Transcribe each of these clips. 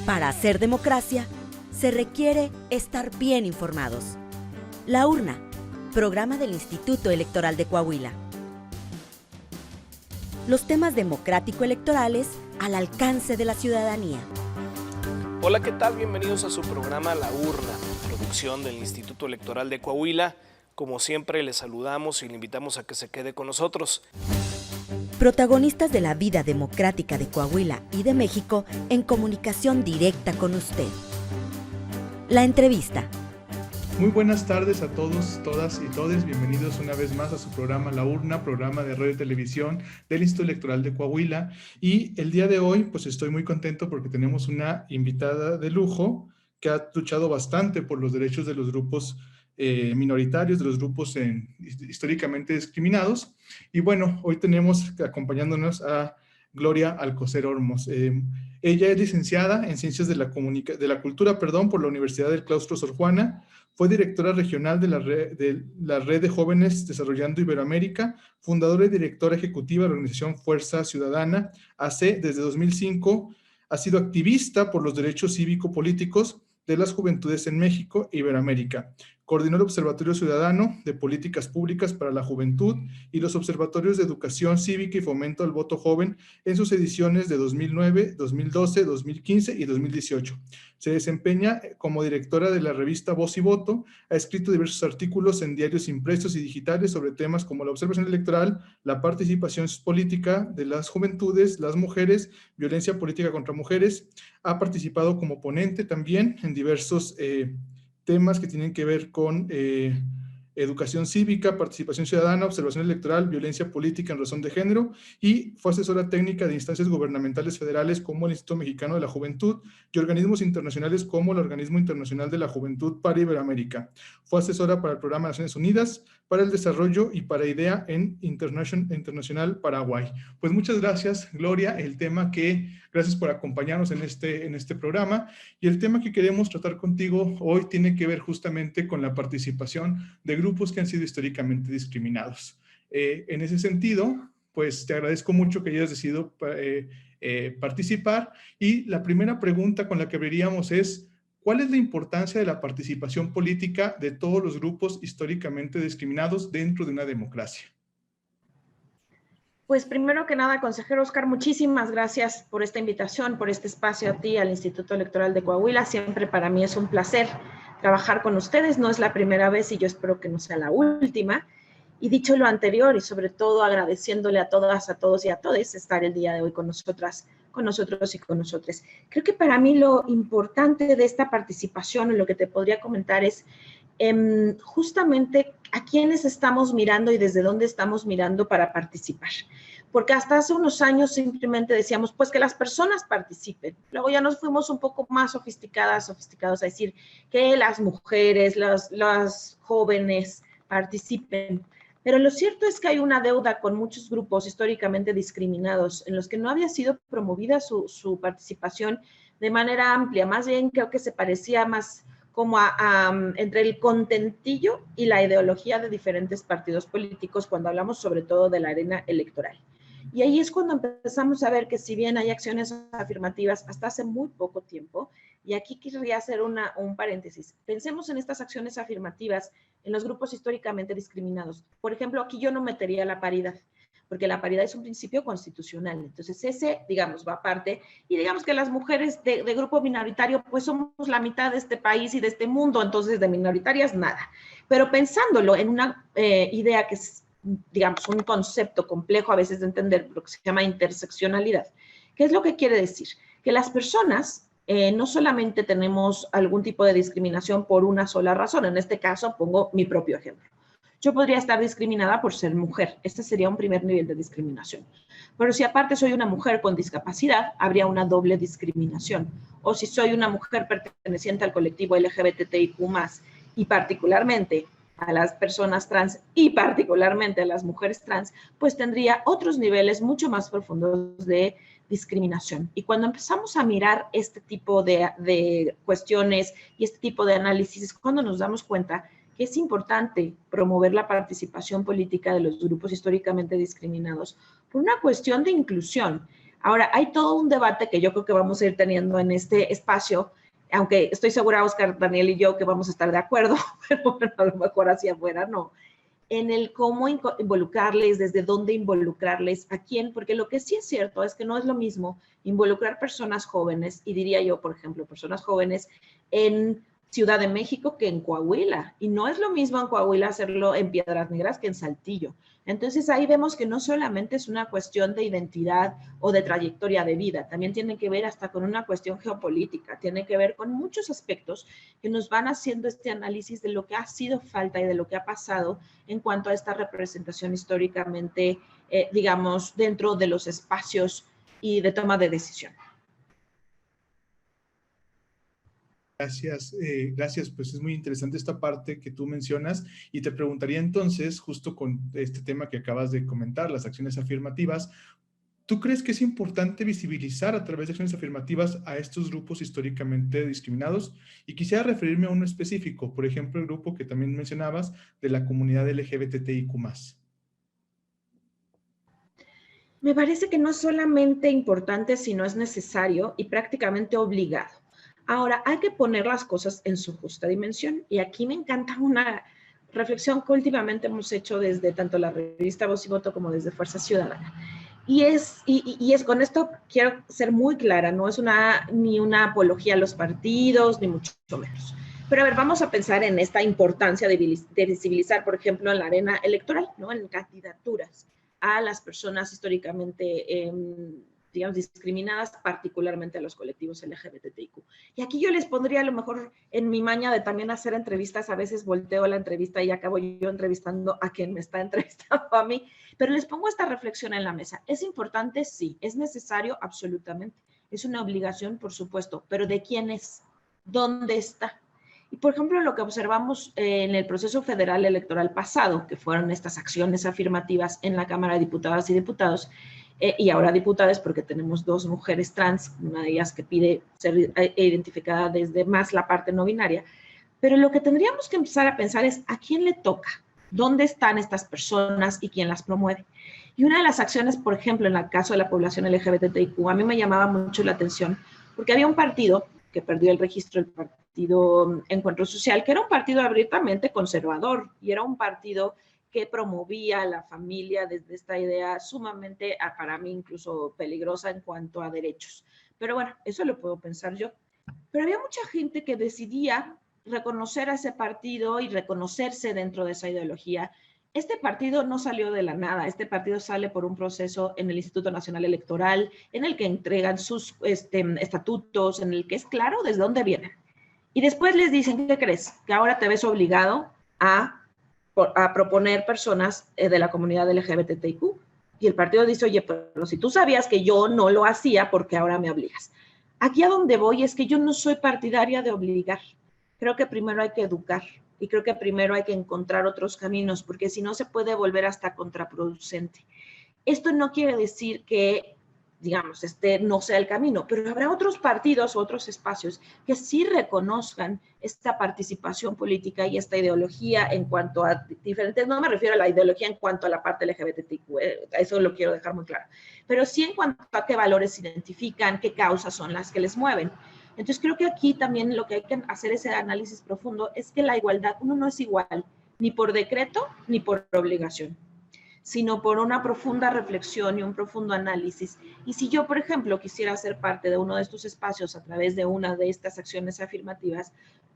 Para hacer democracia, se requiere estar bien informados. La Urna, programa del Instituto Electoral de Coahuila. Los temas democrático-electorales al alcance de la ciudadanía. Hola, ¿qué tal? Bienvenidos a su programa La Urna, producción del Instituto Electoral de Coahuila. Como siempre, les saludamos y le invitamos a que se quede con nosotros. Protagonistas de la vida democrática de Coahuila y de México en comunicación directa con usted. La entrevista. Muy buenas tardes a todos, todas y todes. Bienvenidos una vez más a su programa La Urna, programa de radio y televisión del Instituto Electoral de Coahuila. Y el día de hoy, pues estoy muy contento porque tenemos una invitada de lujo que ha luchado bastante por los derechos de los grupos minoritarios, de los grupos históricamente discriminados. Y bueno, hoy tenemos acompañándonos a Gloria Alcocer Olmos. Ella es licenciada en Ciencias de la Cultura por la Universidad del Claustro Sor Juana. Fue directora regional de la Red de Jóvenes Desarrollando Iberoamérica, fundadora y directora ejecutiva de la organización Fuerza Ciudadana, AC, desde 2005. Ha sido activista por los derechos cívico-políticos de las juventudes en México e Iberoamérica. Coordinó el Observatorio Ciudadano de Políticas Públicas para la Juventud y los Observatorios de Educación Cívica y Fomento al Voto Joven en sus ediciones de 2009, 2012, 2015 y 2018. Se desempeña como directora de la revista Voz y Voto, ha escrito diversos artículos en diarios impresos y digitales sobre temas como la observación electoral, la participación política de las juventudes, las mujeres, violencia política contra mujeres. Ha participado como ponente también en diversos temas que tienen que ver con educación cívica, participación ciudadana, observación electoral, violencia política en razón de género, y fue asesora técnica de instancias gubernamentales federales como el Instituto Mexicano de la Juventud y organismos internacionales como el Organismo Internacional de la Juventud para Iberoamérica. Fue asesora para el Programa de Naciones Unidas para el Desarrollo y para IDEA en Internacional Paraguay. Pues muchas gracias, Gloria. Gracias por acompañarnos en este programa, y el tema que queremos tratar contigo hoy tiene que ver justamente con la participación de grupos que han sido históricamente discriminados. En ese sentido, pues te agradezco mucho que hayas decidido participar, y la primera pregunta con la que abriríamos es: ¿cuál es la importancia de la participación política de todos los grupos históricamente discriminados dentro de una democracia? Pues primero que nada, consejero Oscar, muchísimas gracias por esta invitación, por este espacio a ti, al Instituto Electoral de Coahuila. Siempre para mí es un placer trabajar con ustedes. No es la primera vez y yo espero que no sea la última. Y dicho lo anterior, y sobre todo agradeciéndole a todas, a todos y a todes estar el día de hoy con nosotros y con nosotros. Creo que para mí lo importante de esta participación, lo que te podría comentar es justamente a quiénes estamos mirando y desde dónde estamos mirando para participar. Porque hasta hace unos años simplemente decíamos, pues que las personas participen. Luego ya nos fuimos un poco más sofisticados a decir que las mujeres, las jóvenes participen. Pero lo cierto es que hay una deuda con muchos grupos históricamente discriminados en los que no había sido promovida su participación de manera amplia. Más bien creo que se parecía más como entre el contentillo y la ideología de diferentes partidos políticos cuando hablamos sobre todo de la arena electoral. Y ahí es cuando empezamos a ver que si bien hay acciones afirmativas hasta hace muy poco tiempo, y aquí querría hacer un paréntesis, pensemos en estas acciones afirmativas en los grupos históricamente discriminados. Por ejemplo, aquí yo no metería la paridad, porque la paridad es un principio constitucional. Entonces ese, digamos, va aparte. Y digamos que las mujeres de grupo minoritario, pues somos la mitad de este país y de este mundo, entonces de minoritarias nada. Pero pensándolo en una idea que es, digamos, un concepto complejo a veces de entender, lo que se llama interseccionalidad. ¿Qué es lo que quiere decir? Que las personas no solamente tenemos algún tipo de discriminación por una sola razón. En este caso pongo mi propio ejemplo. Yo podría estar discriminada por ser mujer. Este sería un primer nivel de discriminación. Pero si aparte soy una mujer con discapacidad, habría una doble discriminación. O si soy una mujer perteneciente al colectivo LGBTIQ+, y particularmente a las personas trans y particularmente a las mujeres trans, pues tendría otros niveles mucho más profundos de discriminación. Y cuando empezamos a mirar este tipo de cuestiones y este tipo de análisis, es cuando nos damos cuenta que es importante promover la participación política de los grupos históricamente discriminados por una cuestión de inclusión. Ahora, hay todo un debate que yo creo que vamos a ir teniendo en este espacio, aunque estoy segura, Oscar, Daniel y yo, que vamos a estar de acuerdo, pero bueno, a lo mejor hacia afuera no, en el cómo involucrarles, desde dónde involucrarles, a quién, porque lo que sí es cierto es que no es lo mismo involucrar personas jóvenes, y diría yo, por ejemplo, personas jóvenes en Ciudad de México que en Coahuila, y no es lo mismo en Coahuila hacerlo en Piedras Negras que en Saltillo. Entonces ahí vemos que no solamente es una cuestión de identidad o de trayectoria de vida, también tiene que ver hasta con una cuestión geopolítica, tiene que ver con muchos aspectos que nos van haciendo este análisis de lo que ha sido falta y de lo que ha pasado en cuanto a esta representación históricamente, digamos, dentro de los espacios y de toma de decisión. Gracias, gracias. Pues es muy interesante esta parte que tú mencionas y te preguntaría entonces, justo con este tema que acabas de comentar, las acciones afirmativas, ¿tú crees que es importante visibilizar a través de acciones afirmativas a estos grupos históricamente discriminados? Y quisiera referirme a uno específico, por ejemplo, el grupo que también mencionabas de la comunidad LGBTIQ+. Me parece que no es solamente importante, sino es necesario y prácticamente obligado. Ahora, hay que poner las cosas en su justa dimensión, y aquí me encanta una reflexión que últimamente hemos hecho desde tanto la revista Voz y Voto como desde Fuerza Ciudadana. Y es con esto quiero ser muy clara, no es ni una apología a los partidos, ni mucho menos. Pero a ver, vamos a pensar en esta importancia de visibilizar, por ejemplo, en la arena electoral, ¿no? En candidaturas a las personas históricamente, digamos, discriminadas, particularmente a los colectivos LGBTIQ. Y aquí yo les pondría a lo mejor en mi maña de también hacer entrevistas, a veces volteo la entrevista y acabo yo entrevistando a quien me está entrevistando a mí, pero les pongo esta reflexión en la mesa. ¿Es importante? Sí. ¿Es necesario? Absolutamente. ¿Es una obligación? Por supuesto. ¿Pero de quién es? ¿Dónde está? Y, por ejemplo, lo que observamos en el proceso federal electoral pasado, que fueron estas acciones afirmativas en la Cámara de Diputadas y Diputados, y ahora diputadas, porque tenemos dos mujeres trans, una de ellas que pide ser identificada desde más la parte no binaria, pero lo que tendríamos que empezar a pensar es ¿a quién le toca? ¿Dónde están estas personas y quién las promueve? Y una de las acciones, por ejemplo, en el caso de la población LGBTIQ, a mí me llamaba mucho la atención, porque había un partido que perdió el registro, el Partido Encuentro Social, que era un partido abiertamente conservador y era un partido que promovía a la familia desde esta idea sumamente, para mí incluso peligrosa en cuanto a derechos. Pero bueno, eso lo puedo pensar yo. Pero había mucha gente que decidía reconocer a ese partido y reconocerse dentro de esa ideología. Este partido no salió de la nada, este partido sale por un proceso en el Instituto Nacional Electoral, en el que entregan sus estatutos, en el que es claro desde dónde vienen. Y después les dicen, ¿qué crees? Que ahora te ves obligado a proponer personas de la comunidad LGBTIQ. Y el partido dice, oye, pero si tú sabías que yo no lo hacía, ¿por qué ahora me obligas? Aquí a donde voy es que yo no soy partidaria de obligar. Creo que primero hay que educar y creo que primero hay que encontrar otros caminos, porque si no se puede volver hasta contraproducente. Esto no quiere decir que, digamos, no sea el camino, pero habrá otros partidos o otros espacios que sí reconozcan esta participación política y esta ideología en cuanto a diferentes, no me refiero a la ideología en cuanto a la parte LGBTIQ, eso lo quiero dejar muy claro, pero sí en cuanto a qué valores identifican, qué causas son las que les mueven. Entonces creo que aquí también lo que hay que hacer ese análisis profundo es que la igualdad, uno no es igual, ni por decreto, ni por obligación, sino por una profunda reflexión y un profundo análisis. Y si yo, por ejemplo, quisiera ser parte de uno de estos espacios a través de una de estas acciones afirmativas,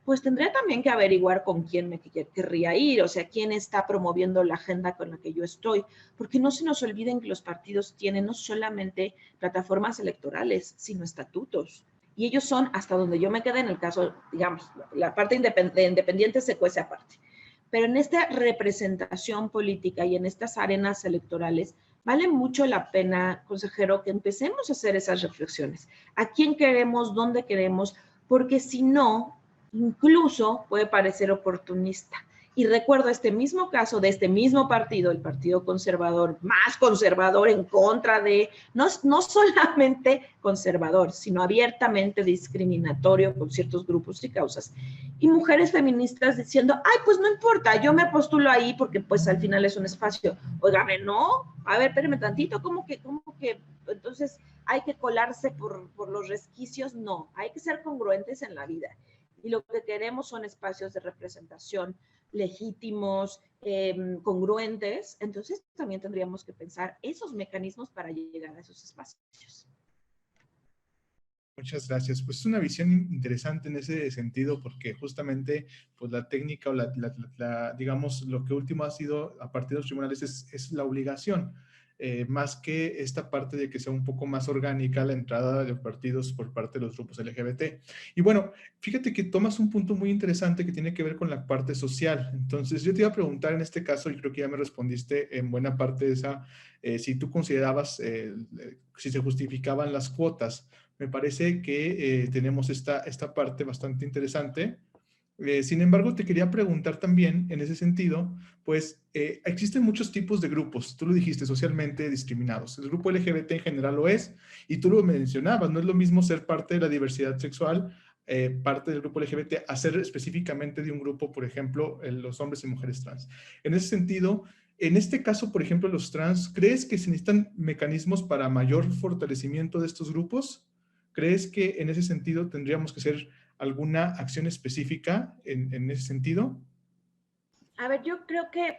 pues tendría también que averiguar con quién me querría ir, o sea, quién está promoviendo la agenda con la que yo estoy, porque no se nos olviden que los partidos tienen no solamente plataformas electorales, sino estatutos. Y ellos son, hasta donde yo me quedé en el caso, digamos, la parte independiente se cuece aparte. Pero en esta representación política y en estas arenas electorales, vale mucho la pena, consejero, que empecemos a hacer esas reflexiones. ¿A quién queremos? ¿Dónde queremos? Porque si no, incluso puede parecer oportunista. Y recuerdo este mismo caso de este mismo partido, el Partido Conservador, más conservador en contra de, no solamente conservador, sino abiertamente discriminatorio con ciertos grupos y causas. Y mujeres feministas diciendo, ay, pues no importa, yo me postulo ahí porque pues al final es un espacio. Óigame, no, a ver, espérame tantito, ¿cómo que entonces hay que colarse por los resquicios? No, hay que ser congruentes en la vida. Y lo que queremos son espacios de representación legítimos, congruentes. Entonces también tendríamos que pensar esos mecanismos para llegar a esos espacios. Muchas gracias. Pues es una visión interesante en ese sentido, porque justamente pues la técnica o digamos, lo que último ha sido a partir de los tribunales es la obligación. Más que esta parte de que sea un poco más orgánica la entrada de los partidos por parte de los grupos LGBT. Y bueno, fíjate que tomas un punto muy interesante que tiene que ver con la parte social. Entonces, yo te iba a preguntar en este caso, y creo que ya me respondiste en buena parte de esa, si tú considerabas, si se justificaban las cuotas. Me parece que tenemos esta parte bastante interesante. Sin embargo, te quería preguntar también en ese sentido, pues existen muchos tipos de grupos, tú lo dijiste, socialmente discriminados. El grupo LGBT en general lo es, y tú lo mencionabas, no es lo mismo ser parte de la diversidad sexual, parte del grupo LGBT, a ser específicamente de un grupo, por ejemplo, los hombres y mujeres trans. En ese sentido, en este caso, por ejemplo, los trans, ¿crees que se necesitan mecanismos para mayor fortalecimiento de estos grupos? ¿Crees que en ese sentido tendríamos que hacer alguna acción específica en ese sentido? A ver, yo creo que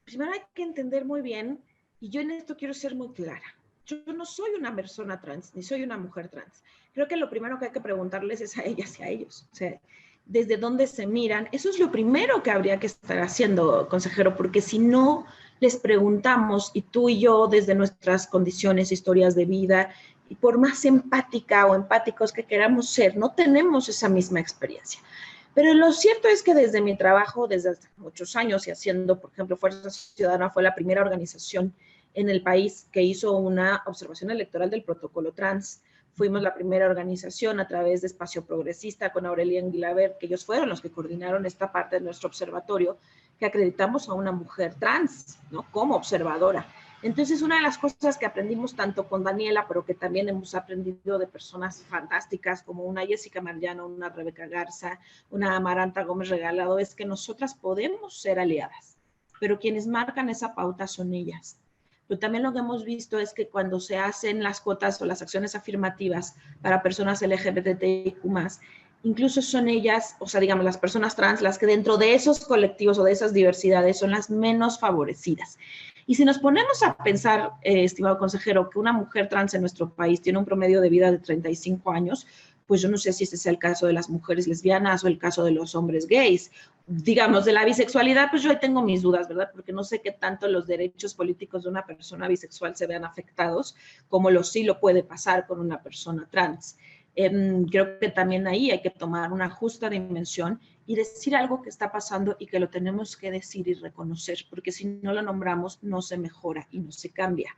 primero hay que entender muy bien, y yo en esto quiero ser muy clara. Yo no soy una persona trans, ni soy una mujer trans. Creo que lo primero que hay que preguntarles es a ellas y a ellos. O sea, desde dónde se miran. Eso es lo primero que habría que estar haciendo, consejero, porque si no les preguntamos, y tú y yo, desde nuestras condiciones, historias de vida, y por más empática o empáticos que queramos ser, no tenemos esa misma experiencia. Pero lo cierto es que desde mi trabajo, desde hace muchos años, y haciendo, por ejemplo, Fuerza Ciudadana fue la primera organización en el país que hizo una observación electoral del protocolo trans. Fuimos la primera organización a través de Espacio Progresista con Aurelien Guilabert, que ellos fueron los que coordinaron esta parte de nuestro observatorio, que acreditamos a una mujer trans, ¿no?, como observadora. Entonces, una de las cosas que aprendimos tanto con Daniela, pero que también hemos aprendido de personas fantásticas como una Jessica Mariano, una Rebeca Garza, una Amaranta Gómez Regalado, es que nosotras podemos ser aliadas, pero quienes marcan esa pauta son ellas. Pero también lo que hemos visto es que cuando se hacen las cuotas o las acciones afirmativas para personas LGBTIQ+, incluso son ellas, o sea, digamos, las personas trans, las que dentro de esos colectivos o de esas diversidades son las menos favorecidas. Y si nos ponemos a pensar, estimado consejero, que una mujer trans en nuestro país tiene un promedio de vida de 35 años, pues yo no sé si este sea el caso de las mujeres lesbianas o el caso de los hombres gays. Digamos, de la bisexualidad, pues yo ahí tengo mis dudas, ¿verdad? Porque no sé qué tanto los derechos políticos de una persona bisexual se vean afectados, como sí lo puede pasar con una persona trans. Creo que también ahí hay que tomar una justa dimensión y decir algo que está pasando y que lo tenemos que decir y reconocer, porque si no lo nombramos no se mejora y no se cambia.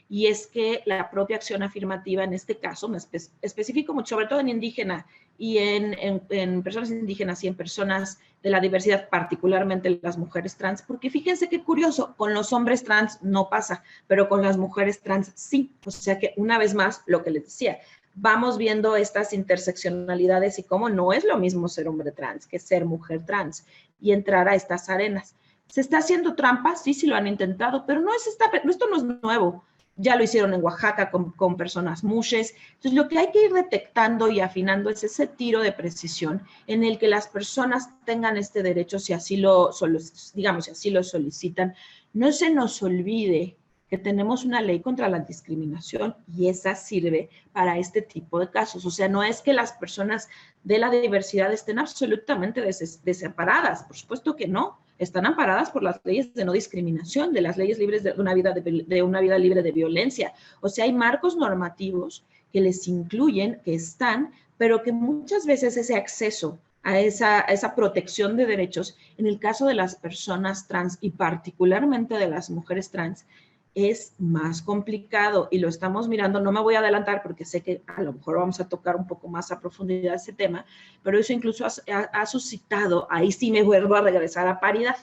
Y es que la propia acción afirmativa, en este caso, me especifico mucho, sobre todo en indígena y en personas indígenas y en personas de la diversidad, particularmente las mujeres trans, porque fíjense qué curioso, con los hombres trans no pasa, pero con las mujeres trans sí. O sea que una vez más, lo que les decía, vamos viendo estas interseccionalidades y cómo no es lo mismo ser hombre trans que ser mujer trans y entrar a estas arenas. ¿Se está haciendo trampa? Sí, sí lo han intentado, pero esto no es nuevo. Ya lo hicieron en Oaxaca con personas mushes. Entonces, lo que hay que ir detectando y afinando es ese tiro de precisión en el que las personas tengan este derecho, si así digamos, si así lo solicitan. No se nos olvide que tenemos una ley contra la discriminación y esa sirve para este tipo de casos. O sea, no es que las personas de la diversidad estén absolutamente desamparadas, por supuesto que no. Están amparadas por las leyes de no discriminación, de las leyes libres de una vida libre de violencia. O sea, hay marcos normativos que les incluyen, que están, pero que muchas veces ese acceso a esa protección de derechos, en el caso de las personas trans y particularmente de las mujeres trans, es más complicado y lo estamos mirando. No me voy a adelantar porque sé que a lo mejor vamos a tocar un poco más a profundidad ese tema, pero eso incluso ha suscitado, ahí sí me vuelvo a regresar a paridad.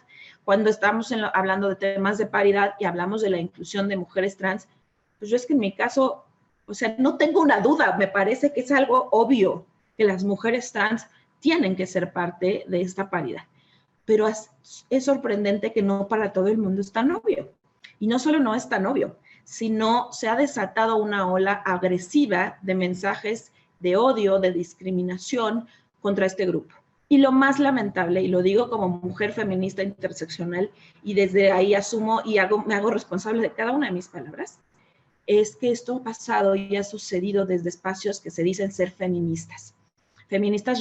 Cuando estamos hablando de temas de paridad y hablamos de la inclusión de mujeres trans, pues yo es que en mi caso, o sea, no tengo una duda, me parece que es algo obvio que las mujeres trans tienen que ser parte de esta paridad. Pero es sorprendente que no para todo el mundo es tan obvio. Y no solo no es tan obvio, sino se ha desatado una ola agresiva de mensajes de odio, de discriminación contra este grupo. Y lo más lamentable, y lo digo como mujer feminista interseccional, y desde ahí asumo y me hago responsable de cada una de mis palabras, es que esto ha pasado y ha sucedido desde espacios que se dicen ser feministas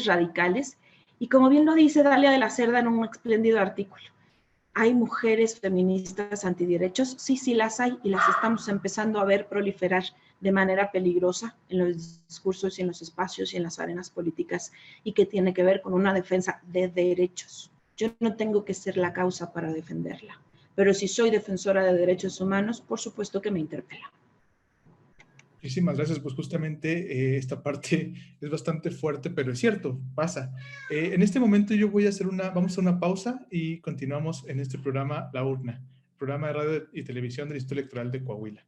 radicales, y como bien lo dice Dalia de la Cerda en un espléndido artículo, ¿hay mujeres feministas antiderechos? Sí las hay y las estamos empezando a ver proliferar de manera peligrosa en los discursos y en los espacios y en las arenas políticas, y que tiene que ver con una defensa de derechos. Yo no tengo que ser la causa para defenderla, pero si soy defensora de derechos humanos, por supuesto que me interpela. Muchísimas gracias, pues justamente esta parte es bastante fuerte, pero es cierto, pasa. En este momento yo voy a hacer vamos a hacer una pausa y continuamos en este programa La Urna, programa de radio y televisión del Instituto Electoral de Coahuila.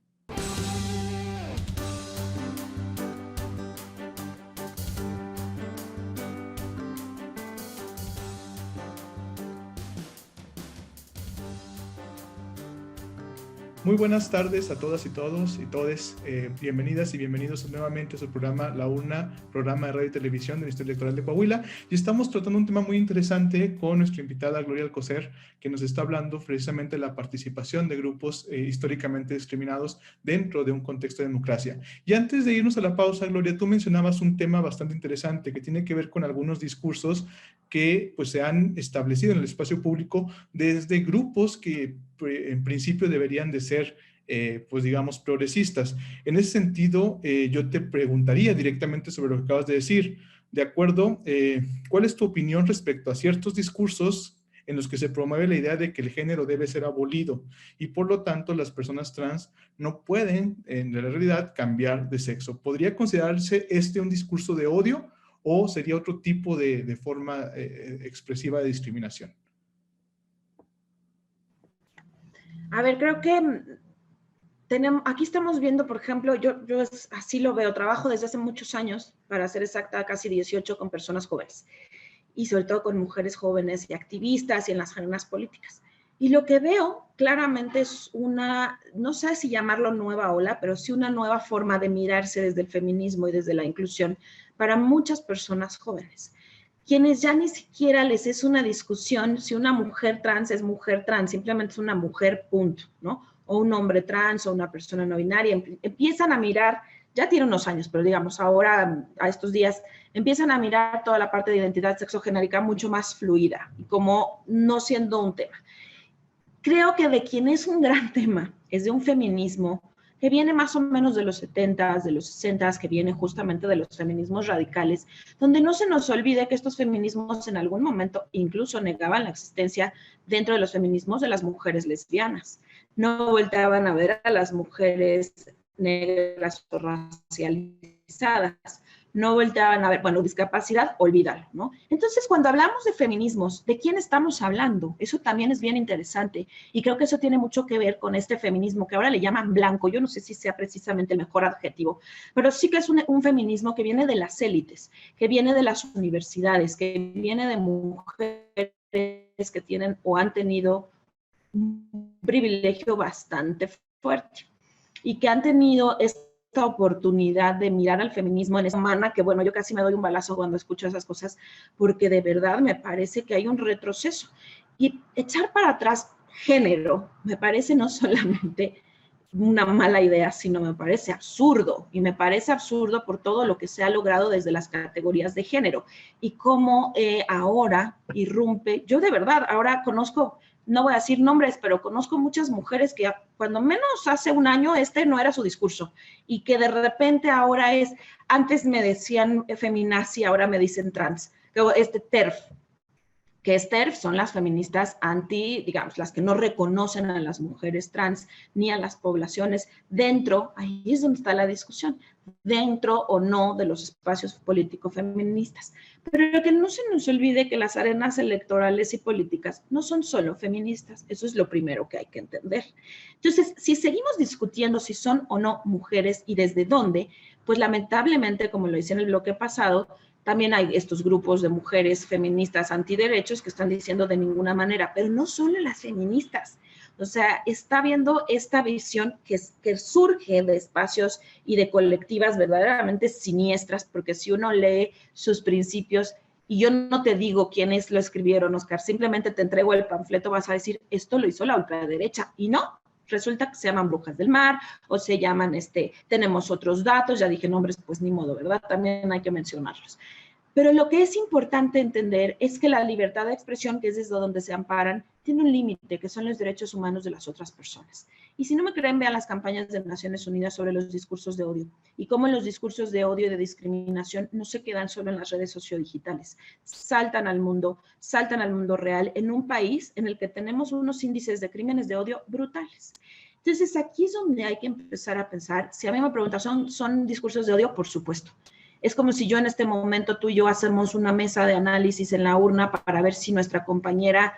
Muy buenas tardes a todas y todos y todes. Bienvenidas y bienvenidos nuevamente a su programa La Urna, programa de radio y televisión del Instituto Electoral de Coahuila. Y estamos tratando un tema muy interesante con nuestra invitada Gloria Alcocer, que nos está hablando precisamente de la participación de grupos históricamente discriminados dentro de un contexto de democracia. Y antes de irnos a la pausa, Gloria, tú mencionabas un tema bastante interesante que tiene que ver con algunos discursos que pues, se han establecido en el espacio público desde grupos que en principio deberían de ser, pues digamos, progresistas. En ese sentido, yo te preguntaría directamente sobre lo que acabas de decir. De acuerdo, ¿cuál es tu opinión respecto a ciertos discursos en los que se promueve la idea de que el género debe ser abolido y por lo tanto las personas trans no pueden, en la realidad, cambiar de sexo? ¿Podría considerarse un discurso de odio o sería otro tipo de forma expresiva de discriminación? A ver, creo que aquí estamos viendo, por ejemplo, yo así lo veo, trabajo desde hace muchos años, para ser exacta, casi 18, con personas jóvenes, y sobre todo con mujeres jóvenes y activistas y en las arenas políticas. Y lo que veo claramente es no sé si llamarlo nueva ola, pero sí una nueva forma de mirarse desde el feminismo y desde la inclusión para muchas personas jóvenes, quienes ya ni siquiera les es una discusión si una mujer trans es mujer trans, simplemente es una mujer, punto, ¿no? O un hombre trans o una persona no binaria. Empiezan a mirar, ya tiene unos años, pero digamos ahora, a estos días, empiezan a mirar toda la parte de identidad sexogenérica mucho más fluida y como no siendo un tema. Creo que de quien es un gran tema es de un feminismo que viene más o menos de los 70s, de los 60s, que viene justamente de los feminismos radicales, donde no se nos olvide que estos feminismos en algún momento incluso negaban la existencia dentro de los feminismos de las mujeres lesbianas. No volteaban a ver a las mujeres negras o racializadas, no volteaban a ver, bueno, discapacidad, olvídalo, ¿no? Entonces, cuando hablamos de feminismos, ¿de quién estamos hablando? Eso también es bien interesante y creo que eso tiene mucho que ver con este feminismo que ahora le llaman blanco. Yo no sé si sea precisamente el mejor adjetivo, pero sí que es un feminismo que viene de las élites, que viene de las universidades, que viene de mujeres que tienen o han tenido un privilegio bastante fuerte y que han tenido esta oportunidad de mirar al feminismo en esa humana, que bueno, yo casi me doy un balazo cuando escucho esas cosas, porque de verdad me parece que hay un retroceso. Y echar para atrás género me parece no solamente una mala idea, sino me parece absurdo, y me parece absurdo por todo lo que se ha logrado desde las categorías de género, y cómo ahora irrumpe. Yo de verdad ahora conozco, no voy a decir nombres, pero conozco muchas mujeres que cuando menos hace un año no era su discurso y que de repente ahora antes me decían feminazi, ahora me dicen trans, TERF. que es TERF, son las feministas digamos, las que no reconocen a las mujeres trans ni a las poblaciones dentro, ahí es donde está la discusión, dentro o no de los espacios político-feministas. Pero que no se nos olvide que las arenas electorales y políticas no son solo feministas, eso es lo primero que hay que entender. Entonces, si seguimos discutiendo si son o no mujeres y desde dónde, pues lamentablemente, como lo decía en el bloque pasado, también hay estos grupos de mujeres feministas antiderechos que están diciendo de ninguna manera, pero no solo las feministas. O sea, está viendo esta visión que surge de espacios y de colectivas verdaderamente siniestras, porque si uno lee sus principios, y yo no te digo quiénes lo escribieron, Oscar, simplemente te entrego el panfleto, vas a decir, esto lo hizo la ultraderecha, y no. Resulta que se llaman brujas del mar, o se llaman, tenemos otros datos, ya dije nombres, pues ni modo, ¿verdad? También hay que mencionarlos. Pero lo que es importante entender es que la libertad de expresión, que es desde donde se amparan, tiene un límite, que son los derechos humanos de las otras personas. Y si no me creen, vean las campañas de Naciones Unidas sobre los discursos de odio y cómo los discursos de odio y de discriminación no se quedan solo en las redes sociodigitales, saltan al mundo real en un país en el que tenemos unos índices de crímenes de odio brutales. Entonces, aquí es donde hay que empezar a pensar. Si a mí me preguntan, ¿son discursos de odio? Por supuesto. Es como si yo en este momento, tú y yo hacemos una mesa de análisis en la urna para ver si nuestra compañera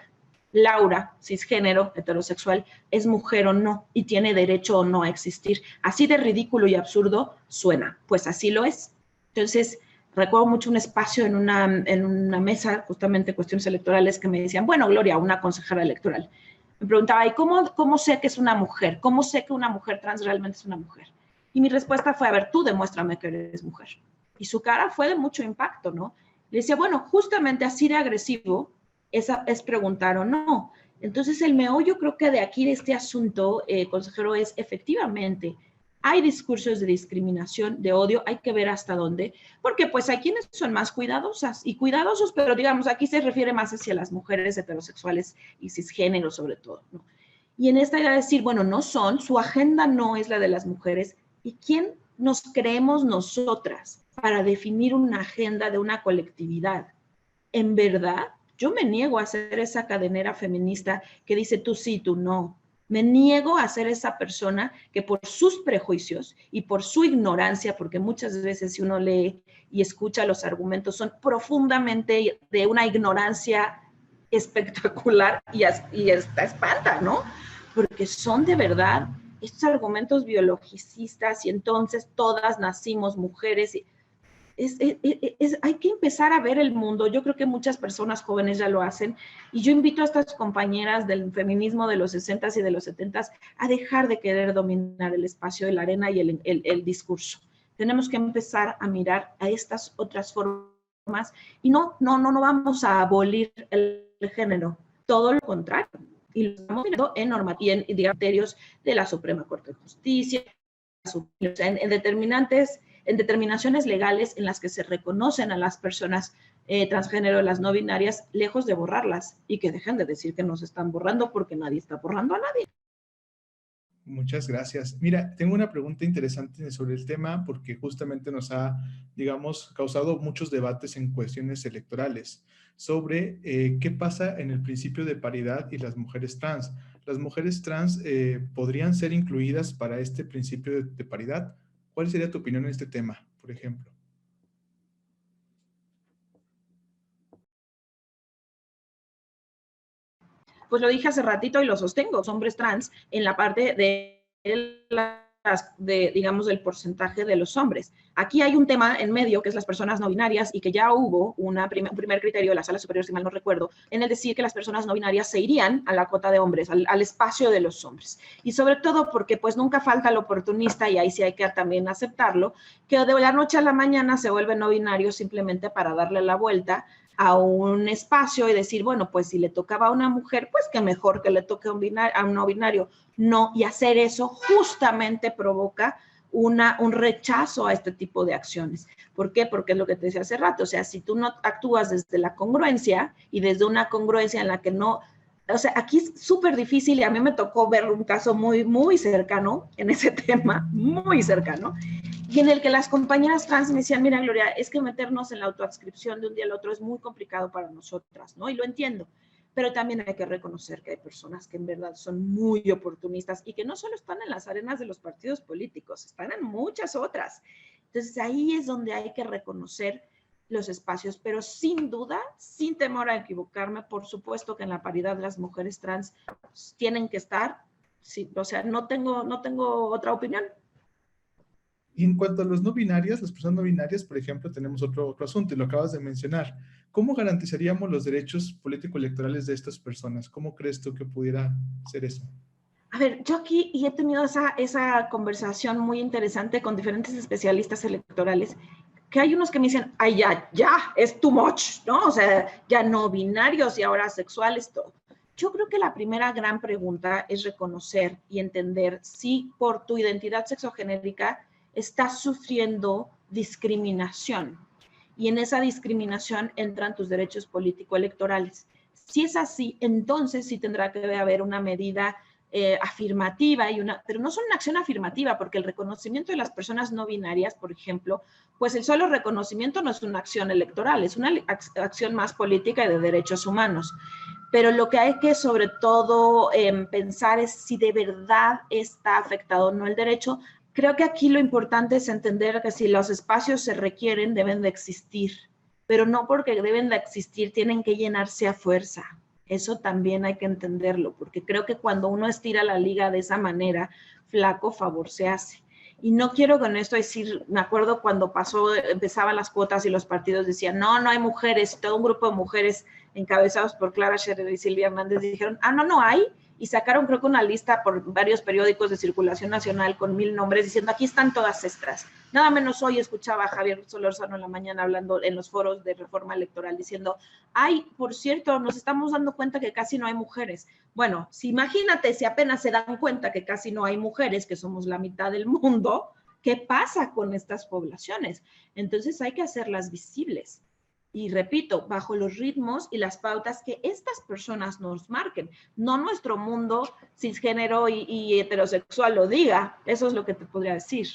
Laura, cisgénero, heterosexual, es mujer o no y tiene derecho o no a existir. Así de ridículo y absurdo suena, pues así lo es. Entonces, recuerdo mucho un espacio en una mesa, justamente cuestiones electorales, que me decían, bueno, Gloria, una consejera electoral, me preguntaba, ¿y cómo sé que es una mujer? ¿Cómo sé que una mujer trans realmente es una mujer? Y mi respuesta fue, a ver, tú demuéstrame que eres mujer. Y su cara fue de mucho impacto, ¿no? Le decía, bueno, justamente así de agresivo es preguntar o no. Entonces, el meollo creo que de aquí, de este asunto, consejero, es efectivamente, hay discursos de discriminación, de odio, hay que ver hasta dónde, porque pues hay quienes son más cuidadosas y cuidadosos, pero digamos, aquí se refiere más hacia las mujeres heterosexuales y cisgénero sobre todo, ¿no? Y en esta idea de decir, bueno, no son, su agenda no es la de las mujeres, ¿y quién nos creemos nosotras para definir una agenda de una colectividad? En verdad, yo me niego a ser esa cadenera feminista que dice tú sí, tú no. Me niego a ser esa persona que por sus prejuicios y por su ignorancia, porque muchas veces si uno lee y escucha los argumentos son profundamente de una ignorancia espectacular y hasta espanta, ¿no? Porque son de verdad estos argumentos biologicistas y entonces todas nacimos mujeres. Hay que empezar a ver el mundo. Yo creo que muchas personas jóvenes ya lo hacen y yo invito a estas compañeras del feminismo de los 60s y de los 70s a dejar de querer dominar el espacio de la arena y el discurso. Tenemos que empezar a mirar a estas otras formas y no vamos a abolir el género, todo lo contrario. Y lo estamos viendo en normativas y criterios de la Suprema Corte de Justicia, en determinaciones legales en las que se reconocen a las personas transgénero, las no binarias, lejos de borrarlas y que dejen de decir que nos están borrando porque nadie está borrando a nadie. Muchas gracias. Mira, tengo una pregunta interesante sobre el tema porque justamente nos ha, digamos, causado muchos debates en cuestiones electorales sobre qué pasa en el principio de paridad y las mujeres trans. ¿Las mujeres trans podrían ser incluidas para este principio de paridad? ¿Cuál sería tu opinión en este tema, por ejemplo? Pues lo dije hace ratito y lo sostengo, los hombres trans en la parte digamos, del porcentaje de los hombres. Aquí hay un tema en medio que es las personas no binarias y que ya hubo un primer criterio de la Sala Superior, si mal no recuerdo, en el decir que las personas no binarias se irían a la cuota de hombres, al espacio de los hombres. Y sobre todo porque pues nunca falta el oportunista, y ahí sí hay que también aceptarlo, que de la noche a la mañana se vuelve no binario simplemente para darle la vuelta a un espacio y decir, bueno, pues si le tocaba a una mujer, pues que mejor que le toque a un no binario. No, y hacer eso justamente provoca un rechazo a este tipo de acciones. ¿Por qué? Porque es lo que te decía hace rato, o sea, si tú no actúas desde la congruencia y desde una congruencia en la que no, o sea, aquí es súper difícil y a mí me tocó ver un caso muy, muy cercano en ese tema, muy cercano, y en el que las compañeras trans me decían, mira, Gloria, es que meternos en la autoadscripción de un día al otro es muy complicado para nosotras, ¿no? Y lo entiendo, pero también hay que reconocer que hay personas que en verdad son muy oportunistas y que no solo están en las arenas de los partidos políticos, están en muchas otras. Entonces ahí es donde hay que reconocer los espacios, pero sin duda, sin temor a equivocarme, por supuesto que en la paridad las mujeres trans tienen que estar, sí, o sea, no tengo otra opinión. Y en cuanto a los no binarias, las personas no binarias, por ejemplo, tenemos otro asunto, y lo acabas de mencionar. ¿Cómo garantizaríamos los derechos político-electorales de estas personas? ¿Cómo crees tú que pudiera ser eso? A ver, yo aquí he tenido esa conversación muy interesante con diferentes especialistas electorales, que hay unos que me dicen, ay, ya, es too much, ¿no? O sea, ya no binarios y ahora sexuales, todo. Yo creo que la primera gran pregunta es reconocer y entender si por tu identidad sexogenérica estás sufriendo discriminación. Y en esa discriminación entran tus derechos político-electorales. Si es así, entonces sí tendrá que haber una medida afirmativa, pero no solo una acción afirmativa, porque el reconocimiento de las personas no binarias, por ejemplo, pues el solo reconocimiento no es una acción electoral, es una acción más política y de derechos humanos. Pero lo que hay que sobre todo pensar es si de verdad está afectado o no el derecho. Creo que aquí lo importante es entender que si los espacios se requieren, deben de existir, pero no porque deben de existir, tienen que llenarse a fuerza. Eso también hay que entenderlo, porque creo que cuando uno estira la liga de esa manera, flaco favor se hace. Y no quiero con esto decir, me acuerdo cuando empezaban las cuotas y los partidos decían, no hay mujeres, todo un grupo de mujeres encabezados por Clara Scherer y Silvia Hernández dijeron, no hay, y sacaron creo que una lista por varios periódicos de circulación nacional con 1000 nombres diciendo, aquí están todas estas. Nada menos hoy escuchaba a Javier Solórzano en la mañana hablando en los foros de reforma electoral diciendo, por cierto, nos estamos dando cuenta que casi no hay mujeres. Bueno, imagínate si apenas se dan cuenta que casi no hay mujeres, que somos la mitad del mundo, ¿qué pasa con estas poblaciones? Entonces hay que hacerlas visibles. Y repito, bajo los ritmos y las pautas que estas personas nos marquen, no nuestro mundo cisgénero y heterosexual lo diga. Eso es lo que te podría decir.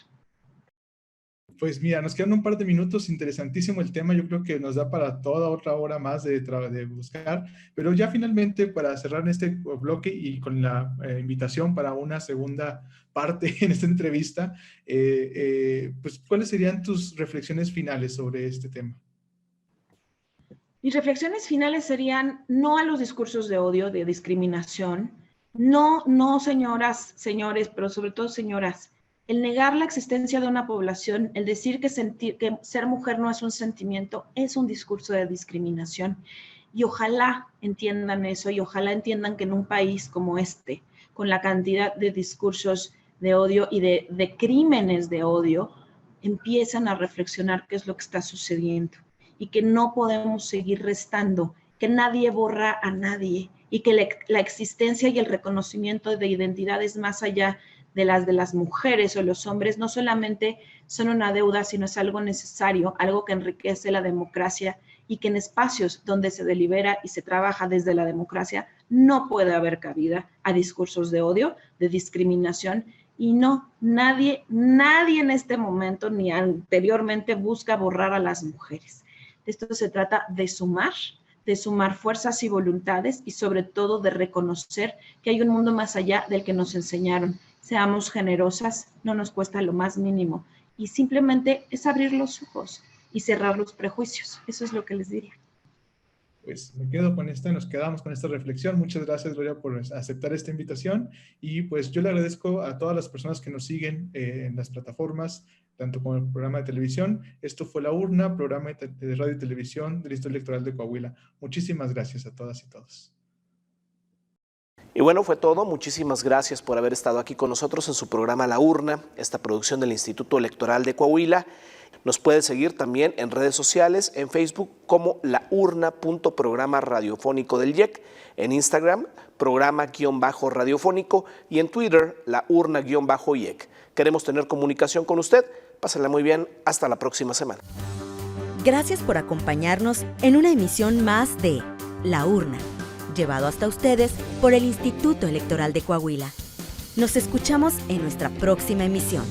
Pues mira, nos quedan un par de minutos, interesantísimo el tema, yo creo que nos da para toda otra hora más de buscar, pero ya finalmente para cerrar este bloque y con la invitación para una segunda parte en esta entrevista, pues ¿cuáles serían tus reflexiones finales sobre este tema? Mis reflexiones finales serían no a los discursos de odio, de discriminación, no señoras, señores, pero sobre todo señoras, el negar la existencia de una población, el decir que ser mujer no es un sentimiento, es un discurso de discriminación. Y ojalá entiendan eso y ojalá entiendan que en un país como este, con la cantidad de discursos de odio y de crímenes de odio, empiezan a reflexionar qué es lo que está sucediendo y que no podemos seguir restando, que nadie borra a nadie y que la existencia y el reconocimiento de identidades más allá de las mujeres o los hombres no solamente son una deuda, sino es algo necesario, algo que enriquece la democracia y que en espacios donde se delibera y se trabaja desde la democracia no puede haber cabida a discursos de odio, de discriminación y nadie en este momento ni anteriormente busca borrar a las mujeres. Esto se trata de sumar fuerzas y voluntades y sobre todo de reconocer que hay un mundo más allá del que nos enseñaron. Seamos generosas, no nos cuesta lo más mínimo y simplemente es abrir los ojos y cerrar los prejuicios. Eso es lo que les diría. Pues me quedo con nos quedamos con esta reflexión. Muchas gracias, Gloria, por aceptar esta invitación y pues yo le agradezco a todas las personas que nos siguen en las plataformas, tanto como el programa de televisión. Esto fue La Urna, programa de radio y televisión del Instituto Electoral de Coahuila. Muchísimas gracias a todas y todos. Y bueno, fue todo. Muchísimas gracias por haber estado aquí con nosotros en su programa La Urna, esta producción del Instituto Electoral de Coahuila. Nos puede seguir también en redes sociales, en Facebook como laurna.programa radiofónico del IEC, en Instagram, programa-radiofónico y en Twitter, laurna-IEC. Queremos tener comunicación con usted. Pásenla muy bien. Hasta la próxima semana. Gracias por acompañarnos en una emisión más de La Urna, llevado hasta ustedes por el Instituto Electoral de Coahuila. Nos escuchamos en nuestra próxima emisión.